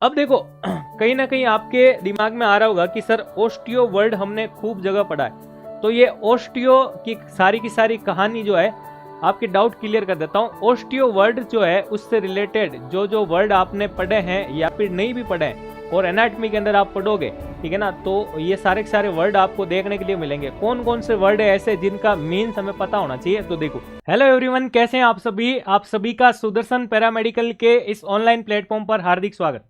अब देखो कहीं ना कहीं आपके दिमाग में आ रहा होगा कि सर ओस्टियो वर्ड हमने खूब जगह पढ़ा है, तो ये ओस्टियो की सारी कहानी जो है आपके डाउट क्लियर कर देता हूँ। ओस्टियो वर्ड जो है उससे रिलेटेड जो जो वर्ड आपने पढ़े हैं या फिर नहीं भी पढ़े हैं और एनाटॉमी के अंदर आप पढ़ोगे, ठीक है ना, तो ये सारे के सारे वर्ड आपको देखने के लिए मिलेंगे। कौन कौन से वर्ड है ऐसे जिनका मीन्स हमें पता होना चाहिए, तो देखो। हेलो एवरीवन, कैसे हैं आप सभी का सुदर्शन पैरामेडिकल के इस ऑनलाइन प्लेटफॉर्म पर हार्दिक स्वागत।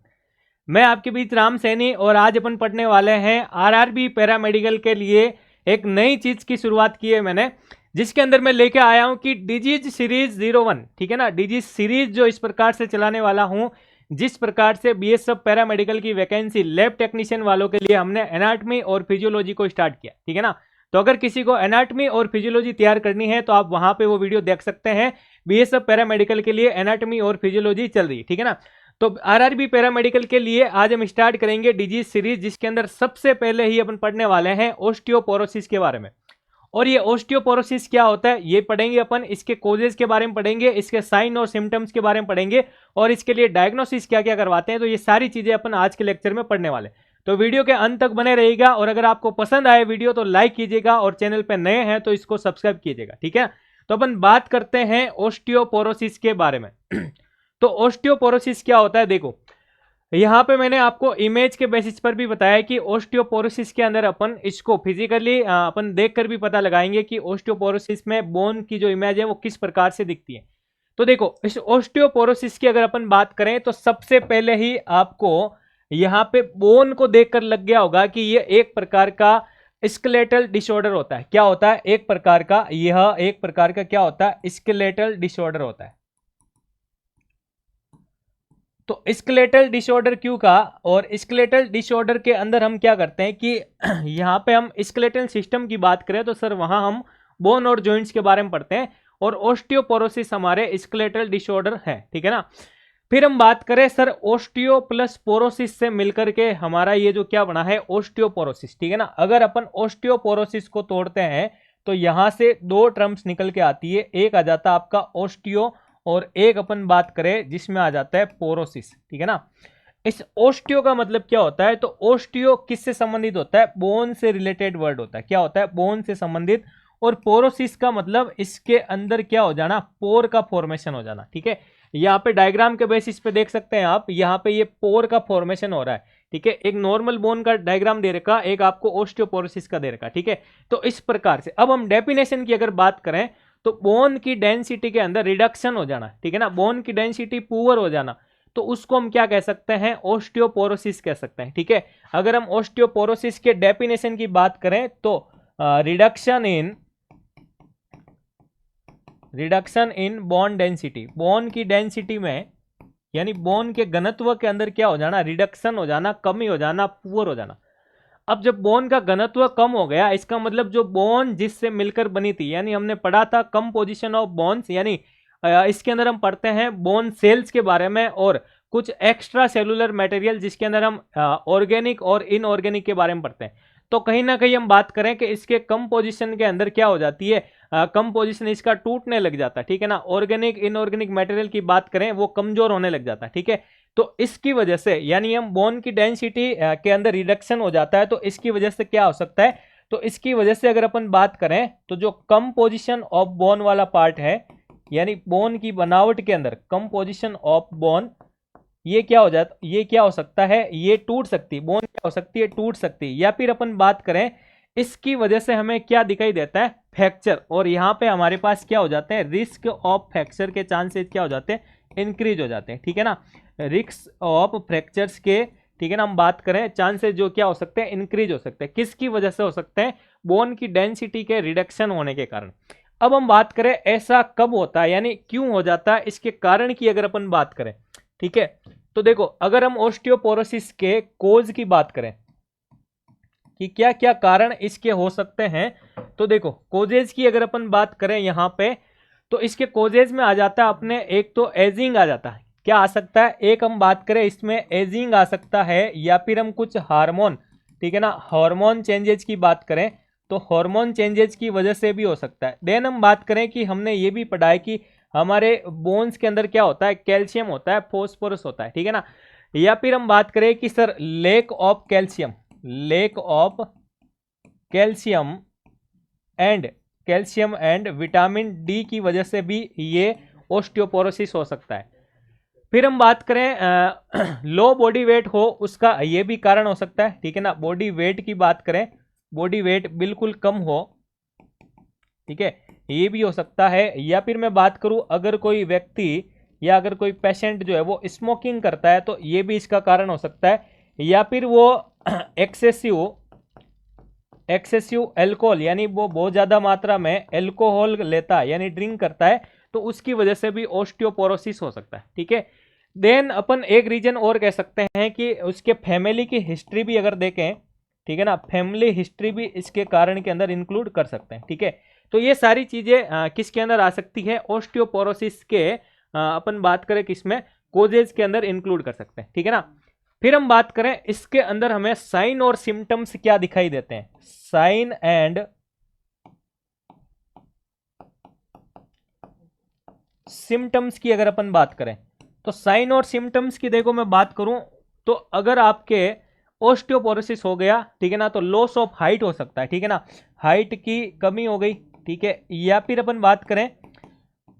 मैं आपके बीच राम सैनी और आज अपन पढ़ने वाले हैं आरआरबी पैरामेडिकल के लिए एक नई चीज की शुरुआत की है मैंने, जिसके अंदर मैं लेके आया हूं कि डिजीज सीरीज 01, ठीक है ना। डिजीज सीरीज जो इस प्रकार से चलाने वाला हूं, जिस प्रकार से बीएसएफ पैरामेडिकल की वैकेंसी लैब टेक्नीशियन वालों के लिए हमने एनाटॉमी और फिजियोलॉजी को स्टार्ट किया, ठीक है ना। तो अगर किसी को एनाटॉमी और फिजियोलॉजी तैयार करनी है तो आप वहां पे वो वीडियो देख सकते हैं। बीएसएफ पैरामेडिकल के लिए एनाटॉमी और फिजियोलॉजी चल रही है, ठीक है ना। तो आरआरबी पैरामेडिकल के लिए आज हम स्टार्ट करेंगे डिजीज सीरीज, जिसके अंदर सबसे पहले ही अपन पढ़ने वाले हैं ओस्टियोपोरोसिस के बारे में। और ये ओस्टियोपोरोसिस क्या होता है ये पढ़ेंगे अपन, इसके कोजेस के बारे में पढ़ेंगे, इसके साइन और सिम्टम्स के बारे में पढ़ेंगे और इसके लिए डायग्नोसिस क्या क्या करवाते हैं। तो ये सारी चीजें अपन आज के लेक्चर में पढ़ने वाले। तो वीडियो के अंत तक बने रहिएगा और अगर आपको पसंद आए वीडियो तो लाइक कीजिएगा और चैनल पर नए हैं तो इसको सब्सक्राइब कीजिएगा, ठीक है। तो अपन बात करते हैं ओस्टियोपोरोसिस के बारे में। तो ओस्टियोपोरोसिस क्या होता है, देखो यहाँ पे मैंने आपको इमेज के बेसिस पर भी बताया कि ओस्टियोपोरोसिस के अंदर अपन इसको फिजिकली अपन देखकर भी पता लगाएंगे कि ओस्टियोपोरोसिस में बोन की जो इमेज है वो किस प्रकार से दिखती है। तो देखो इस ओस्टियोपोरोसिस की अगर अपन बात करें तो सबसे पहले ही आपको यहाँ पे बोन को देखकर लग गया होगा कि ये एक प्रकार का स्केलेटल डिसऑर्डर होता है। क्या होता है? एक प्रकार का, यह एक प्रकार का क्या होता है? स्केलेटल डिसऑर्डर होता है। तो स्केलेटल डिसऑर्डर क्यों कहा? और स्केलेटल डिसऑर्डर के अंदर हम क्या करते हैं कि यहाँ पे हम स्केलेटल सिस्टम की बात करें तो सर वहां हम बोन और जॉइंट्स के बारे में पढ़ते हैं और ओस्टियोपोरोसिस हमारे स्केलेटल डिसऑर्डर है, ठीक है ना। फिर हम बात करें सर ओस्टियो प्लस पोरोसिस से मिलकर के हमारा ये जो क्या बना है ओस्टियोपोरोसिस, ठीक है ना। अगर अपन ओस्टियोपोरोसिस को तोड़ते हैं तो यहां से दो टर्म्स निकल के आती है, एक आ जाता है आपका ओस्टियो और एक अपन बात करें जिसमें आ जाता है पोरोसिस, ठीक है ना। इस ओस्टियो का मतलब क्या होता है? तो ओस्टियो किससे संबंधित होता है? बोन से रिलेटेड वर्ड होता है। क्या होता है? बोन से संबंधित। और पोरोसिस का मतलब इसके अंदर क्या हो जाना? पोर का फॉर्मेशन हो जाना, ठीक है। यहाँ पे डायग्राम के बेसिस पे देख सकते हैं आप, यहाँ पे ये पोर का फॉर्मेशन हो रहा है, ठीक है। एक नॉर्मल बोन का डायग्राम दे रखा, एक आपको ओस्टियोपोरोसिस का दे रखा, ठीक है। तो इस प्रकार से अब हम डेफिनेशन की अगर बात करें तो बोन की डेंसिटी के अंदर रिडक्शन हो जाना, ठीक है ना। बोन की डेंसिटी पुअर हो जाना, तो उसको हम क्या कह सकते हैं? ओस्टियोपोरोसिस कह सकते हैं, ठीक है। अगर हम ओस्टियोपोरोसिस के डेफिनेशन की बात करें तो reduction in bone density, bone की डेंसिटी में यानी बोन के घनत्व के अंदर क्या हो जाना? रिडक्शन हो जाना, कमी हो जाना, पुअर हो जाना। अब जब बोन का घनत्व कम हो गया, इसका मतलब जो बोन जिससे मिलकर बनी थी, यानी हमने पढ़ा था कंपोजिशन ऑफ बोन्स, यानी इसके अंदर हम पढ़ते हैं बोन सेल्स के बारे में और कुछ एक्स्ट्रा सेलुलर मटेरियल जिसके अंदर हम ऑर्गेनिक और इनऑर्गेनिक के बारे में पढ़ते हैं। तो कहीं ना कहीं हम बात करें कि इसके कंपोजिशन के अंदर क्या हो जाती है? कंपोजिशन इसका टूटने लग जाता है, ठीक है ना। ऑर्गेनिक इनऑर्गेनिक मटेरियल की बात करें वो कमजोर होने लग जाता है, ठीक है। तो इसकी वजह से यानी हम बोन की डेंसिटी के अंदर रिडक्शन हो जाता है, तो इसकी वजह से क्या हो सकता है? तो इसकी वजह से अगर अपन बात करें तो जो कंपोजिशन ऑफ बोन वाला पार्ट है, यानी बोन की बनावट के अंदर कंपोजिशन ऑफ बोन, ये क्या हो जाता, ये क्या हो सकता है? ये टूट सकती, बोन क्या हो सकती है? टूट सकती। या फिर अपन बात करें इसकी वजह से हमें क्या दिखाई देता है? फ्रैक्चर। और यहाँ पे हमारे पास क्या हो जाते हैं? रिस्क ऑफ फ्रैक्चर के चांसेस क्या हो जाते हैं? इंक्रीज हो जाते हैं, ठीक है ना। रिस्क ऑफ फ्रैक्चर्स के, ठीक है ना, हम बात करें चांसेस जो क्या हो सकते हैं? इंक्रीज हो सकते हैं। किसकी वजह से हो सकते हैं? बोन की डेंसिटी के रिडक्शन होने के कारण। अब हम बात करें ऐसा कब होता है, यानी क्यों हो जाता है, इसके कारण की अगर अपन बात करें, ठीक है। तो देखो अगर हम ओस्टियोपोरोसिस के कोज की बात करें कि क्या क्या कारण इसके हो सकते हैं, तो देखो कोजेज की अगर अपन बात करें यहाँ पे तो इसके कोजेज में आ जाता है अपने, एक तो एजिंग आ जाता है। क्या आ सकता है? एक हम बात करें इसमें एजिंग आ सकता है, या फिर हम कुछ हार्मोन, ठीक है ना, हार्मोन चेंजेज की बात करें तो हार्मोन चेंजेज की वजह से भी हो सकता है। देन हम बात करें कि हमने ये भी पढ़ा है कि हमारे बोन्स के अंदर क्या होता है? कैल्शियम होता है, फॉस्फोरस होता है, ठीक है ना। या फिर हम बात करें कि sir lake of calcium and vitamin D की वजह से भी ये ओस्टियोपोरोसिस हो सकता है। फिर हम बात करें लो बॉडी वेट हो, उसका ये भी कारण हो सकता है, ठीक है ना। बॉडी वेट की बात करें, बॉडी वेट बिल्कुल कम हो, ठीक है, ये भी हो सकता है। या फिर मैं बात करूं अगर कोई व्यक्ति या अगर कोई पेशेंट जो है वो स्मोकिंग करता है तो ये भी इसका कारण हो सकता है। या फिर वो एक्सेसिव अल्कोहल यानी वो बहुत ज्यादा मात्रा में अल्कोहल लेता है यानी ड्रिंक करता है, तो उसकी वजह से भी ओस्टियोपोरोसिस हो सकता है, ठीक है। देन अपन एक रीजन और कह सकते हैं कि उसके फैमिली की हिस्ट्री भी अगर देखें, ठीक है ना, फैमिली हिस्ट्री भी इसके कारण के अंदर इंक्लूड कर सकते हैं, ठीक है। तो ये सारी चीजें किसके अंदर आ सकती है, ओस्टियोपोरोसिस के अपन बात करें किसमें, कोजेज के अंदर इंक्लूड कर सकते हैं, ठीक है ना। फिर हम बात करें इसके अंदर हमें साइन और सिम्टम्स क्या दिखाई देते हैं, साइन एंड सिम्टम्स की अगर अपन बात करें तो साइन और सिम्टम्स की देखो मैं बात करूं तो अगर आपके ओस्टियोपोरोसिस हो गया, ठीक है ना, तो लॉस ऑफ हाइट हो सकता है, ठीक है ना, हाइट की कमी हो गई, ठीक है। या फिर अपन बात करें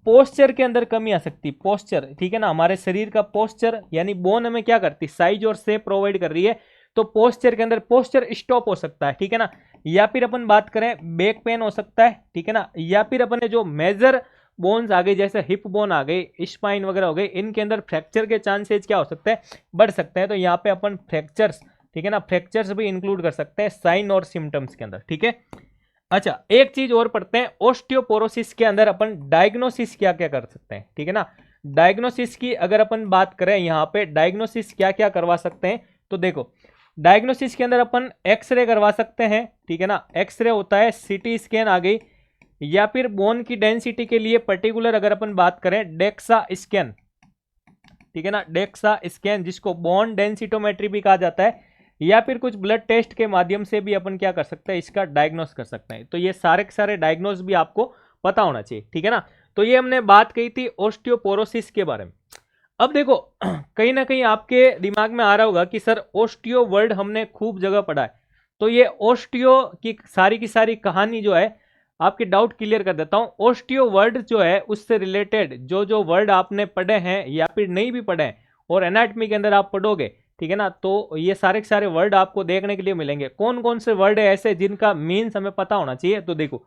पोस्चर के अंदर कमी आ सकती है, पोस्चर, ठीक है ना, हमारे शरीर का पोस्चर यानी बोन हमें क्या करती है, साइज और शेप प्रोवाइड कर रही है, तो पोस्चर के अंदर पोस्चर स्टॉप हो सकता है, ठीक है ना। या फिर अपन बात करें बैक पेन हो सकता है, ठीक है ना। या फिर अपन जो मेजर बोन्स आ गई जैसे हिप बोन आ गई, स्पाइन वगैरह हो गई, इनके अंदर फ्रैक्चर के चांसेज क्या हो सकते हैं, बढ़ सकते हैं। तो यहाँ पे अपन फ्रैक्चर्स, ठीक है ना, फ्रैक्चर्स भी इंक्लूड कर सकते हैं साइन और सिम्टम्स के अंदर, ठीक है। अच्छा एक चीज और पढ़ते हैं, ओस्टियोपोरोसिस के अंदर अपन डायग्नोसिस क्या क्या कर सकते हैं, ठीक है ना। डायग्नोसिस की अगर अपन बात करें यहाँ पे डायग्नोसिस क्या क्या करवा सकते हैं, तो देखो डायग्नोसिस के अंदर अपन एक्सरे करवा सकते हैं, ठीक है ना, एक्सरे होता है, सीटी स्कैन आ गई, या फिर बोन की डेंसिटी के लिए पर्टिकुलर अगर अपन बात करें डेक्सा स्कैन, ठीक है ना, डेक्सा स्कैन जिसको बोन डेंसिटोमेट्री भी कहा जाता है, या फिर कुछ ब्लड टेस्ट के माध्यम से भी अपन क्या कर सकते हैं, इसका डायग्नोस कर सकते हैं। तो ये सारे के सारे डायग्नोस भी आपको पता होना चाहिए, ठीक है ना। तो ये हमने बात कही थी ओस्टियोपोरोसिस के बारे में। अब देखो कहीं ना कहीं आपके दिमाग में आ रहा होगा कि सर ओस्टियो वर्ड हमने खूब जगह पढ़ा है, तो ये ओस्टियो की सारी कहानी जो है आपके डाउट क्लियर कर देता हूं। ओस्टियो वर्ड जो है उससे रिलेटेड जो जो वर्ड आपने पढ़े हैं या फिर नहीं भी पढ़े हैं और एनाटॉमी के अंदर आप पढ़ोगे, ठीक है ना, तो ये सारे के सारे वर्ड आपको देखने के लिए मिलेंगे। कौन कौन से वर्ड है ऐसे जिनका मीन्स हमें पता होना चाहिए, तो देखो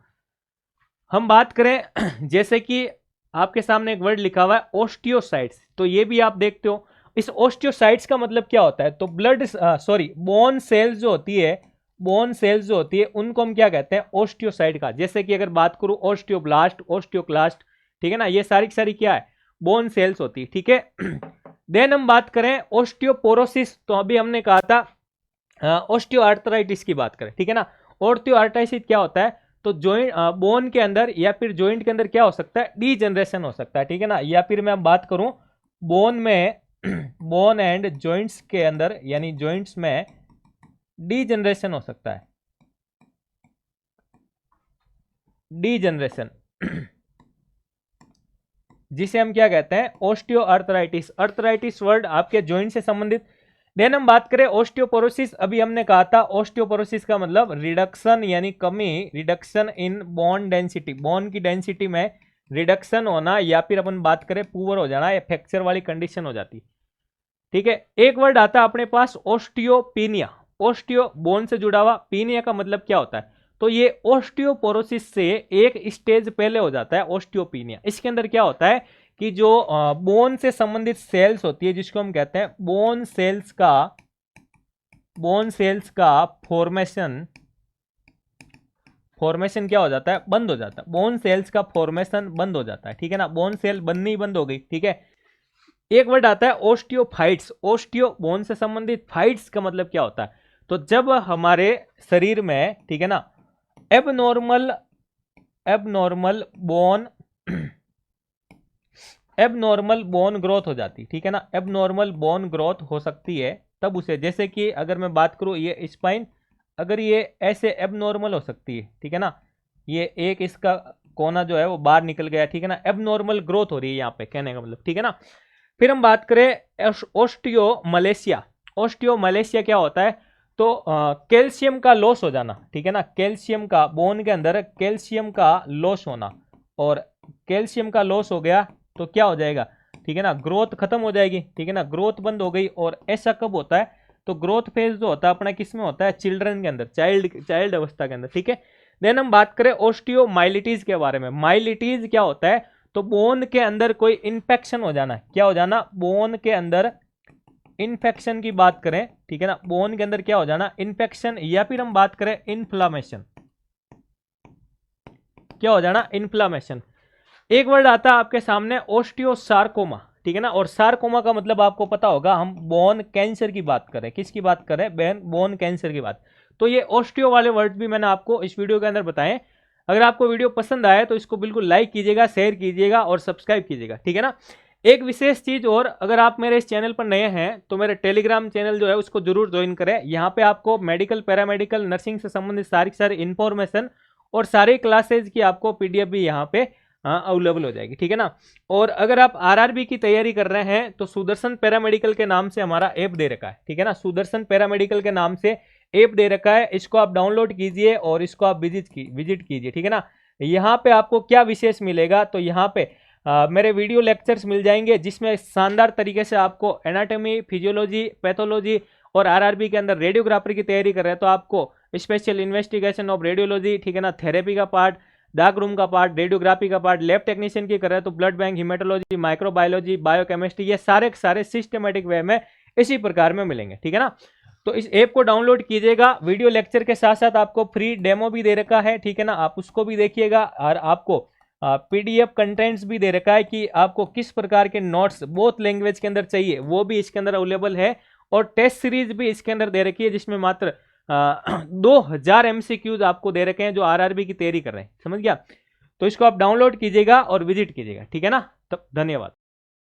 हम बात करें जैसे कि आपके सामने एक वर्ड लिखा हुआ है ओस्टियोसाइट्स, तो ये भी आप देखते हो। इस ओस्टियोसाइट्स का मतलब क्या होता है, तो बोन सेल्स जो होती है, बोन सेल्स जो होती है उनको हम क्या कहते हैं, ओस्टियोसाइट का। जैसे कि अगर बात करूं ओस्टियोब्लास्ट, ओस्टियोक्लास्ट, ठीक है ना, ये सारी की सारी क्या है, बोन सेल्स होती है, ठीक है। देन हम बात करें ओस्टियोपोरोसिस, तो अभी हमने कहा था ओस्टियोआर्थराइटिस की बात करें, ठीक है ना। ओस्टियोआर्थराइटिस क्या होता है, तो जॉइंट बोन के अंदर या फिर जॉइंट के अंदर क्या हो सकता है, डीजनरेशन हो सकता है, ठीक है ना। या फिर मैं बात करूं बोन में बोन एंड जॉइंट्स के अंदर यानी जॉइंट्स में डीजनरेशन हो सकता है, डीजनरेशन जिसे हम क्या कहते हैं, ओस्टियोआर्थराइटिस। आर्थराइटिस वर्ड आपके जॉइंट से संबंधित। देन हम बात करें ओस्टियोपोरोसिस, अभी हमने कहा था ओस्टियोपोरोसिस का मतलब रिडक्शन यानी कमी, reduction in bone density, bone की डेंसिटी में रिडक्शन होना, या फिर अपन बात करें पुअर हो जाना या फ्रैक्चर वाली कंडीशन हो जाती, ठीक है। एक वर्ड आता है अपने पास ओस्टियोपीनिया, ओस्टियो बोन से जुड़ा हुआ, पीनिया का मतलब क्या होता है, तो ये ओस्टियोपोरोसिस से एक स्टेज पहले हो जाता है ओस्टियोपीनिया। इसके अंदर क्या होता है कि जो बोन से संबंधित सेल्स होती है जिसको हम कहते हैं बोन सेल्स का फॉर्मेशन क्या हो जाता है, बंद हो जाता है, बोन सेल्स का फॉर्मेशन बंद हो जाता है, ठीक है ना, बोन सेल बननी बंद हो गई, ठीक है। एक वर्ड आता है ओस्टियोफाइट्स, ओस्टियो बोन से संबंधित, फाइट्स का मतलब क्या होता है, तो जब हमारे शरीर में, ठीक है ना, एबनॉर्मल बोन ग्रोथ हो जाती, ठीक है ना, एबनॉर्मल बोन ग्रोथ हो सकती है तब उसे, जैसे कि अगर मैं बात करूं ये स्पाइन, अगर ये ऐसे एबनॉर्मल हो सकती है, ठीक है ना, ये एक इसका कोना जो है वो बाहर निकल गया, ठीक है ना, एबनॉर्मल ग्रोथ हो रही है यहाँ पे, कहने का मतलब, ठीक है ना। फिर हम बात करें ओस्टियोमलेशिया। ओस्टियोमलेशिया क्या होता है, तो कैल्शियम का लॉस हो जाना, ठीक है ना, कैल्शियम का, बोन के अंदर कैल्शियम का लॉस होना, और कैल्शियम का लॉस हो गया तो क्या हो जाएगा, ठीक है ना, ग्रोथ खत्म हो जाएगी, ठीक है ना, ग्रोथ बंद हो गई। और ऐसा कब होता है, तो ग्रोथ फेज जो होता है अपना किस में होता है, चिल्ड्रन के अंदर, चाइल्ड अवस्था के अंदर, ठीक है। देन हम बात करें ओस्टियोमाइलिटीज के बारे में। माइलिटीज क्या होता है, तो बोन के अंदर कोई इन्फेक्शन हो जाना है, क्या हो जाना, बोन के अंदर इन्फेक्शन की बात करें, ठीक है ना, बोन के अंदर क्या हो जाना, इन्फेक्शन, या फिर हम बात करें इन्फ्लामेशन, क्या हो जाना, इन्फ्लामेशन। एक वर्ड आता है आपके सामने ओस्टियोसार्कोमा, ठीक है ना, और सार्कोमा का मतलब आपको पता होगा, हम बोन कैंसर की बात करें, किसकी बात करें, बोन कैंसर की बात। तो ये ओस्टियो वाले वर्ड भी मैंने आपको इस वीडियो के अंदर बताए। अगर आपको वीडियो पसंद आए तो इसको बिल्कुल लाइक कीजिएगा, शेयर कीजिएगा और सब्सक्राइब कीजिएगा, ठीक है ना। एक विशेष चीज और, अगर आप मेरे इस चैनल पर नए हैं तो मेरे टेलीग्राम चैनल जो है उसको जरूर ज्वाइन करें। यहाँ पे आपको मेडिकल, पैरामेडिकल, नर्सिंग से संबंधित सारी इंफॉर्मेशन और सारे क्लासेज की आपको पीडीएफ भी यहाँ पे अवेलेबल हो जाएगी, ठीक है ना। और अगर आप आरआरबी की तैयारी कर रहे हैं तो सुदर्शन पैरामेडिकल के नाम से हमारा ऐप दे रखा है, ठीक है ना, सुदर्शन पैरामेडिकल के नाम से ऐप दे रखा है, इसको आप डाउनलोड कीजिए और इसको आप विजिट कीजिए, ठीक है ना। यहाँ पे आपको क्या विशेष मिलेगा, तो यहाँ पे मेरे वीडियो लेक्चर्स मिल जाएंगे जिसमें शानदार तरीके से आपको एनाटॉमी, फिजियोलॉजी, पैथोलॉजी और आरआरबी के अंदर रेडियोग्राफी की तैयारी कर रहे हैं तो आपको स्पेशल इन्वेस्टिगेशन ऑफ रेडियोलॉजी, ठीक है ना, थेरेपी का पार्ट, डार्क रूम का पार्ट, रेडियोग्राफी का पार्ट, लैब टेक्नीशियन की कर रहे हैं तो blood bank, haematology, microbiology, biochemistry, ये सारे सिस्टमेटिक वे में इसी प्रकार में मिलेंगे, ठीक है ना। तो इस ऐप को डाउनलोड कीजिएगा। वीडियो लेक्चर के साथ साथ आपको फ्री डेमो भी दे रखा है, ठीक है ना, आप उसको भी देखिएगा। और आपको पीडीएफ कंटेंट्स भी दे रखा है कि आपको किस प्रकार के नोट्स बोथ लैंग्वेज के अंदर चाहिए, वो भी इसके अंदर अवेलेबल है। और टेस्ट सीरीज भी इसके अंदर दे रखी है जिसमें मात्र 2000 MCQs आपको दे रखे हैं जो आरआरबी की तैयारी कर रहे हैं, समझ गया। तो इसको आप डाउनलोड कीजिएगा और विजिट कीजिएगा, ठीक है ना। तो धन्यवाद।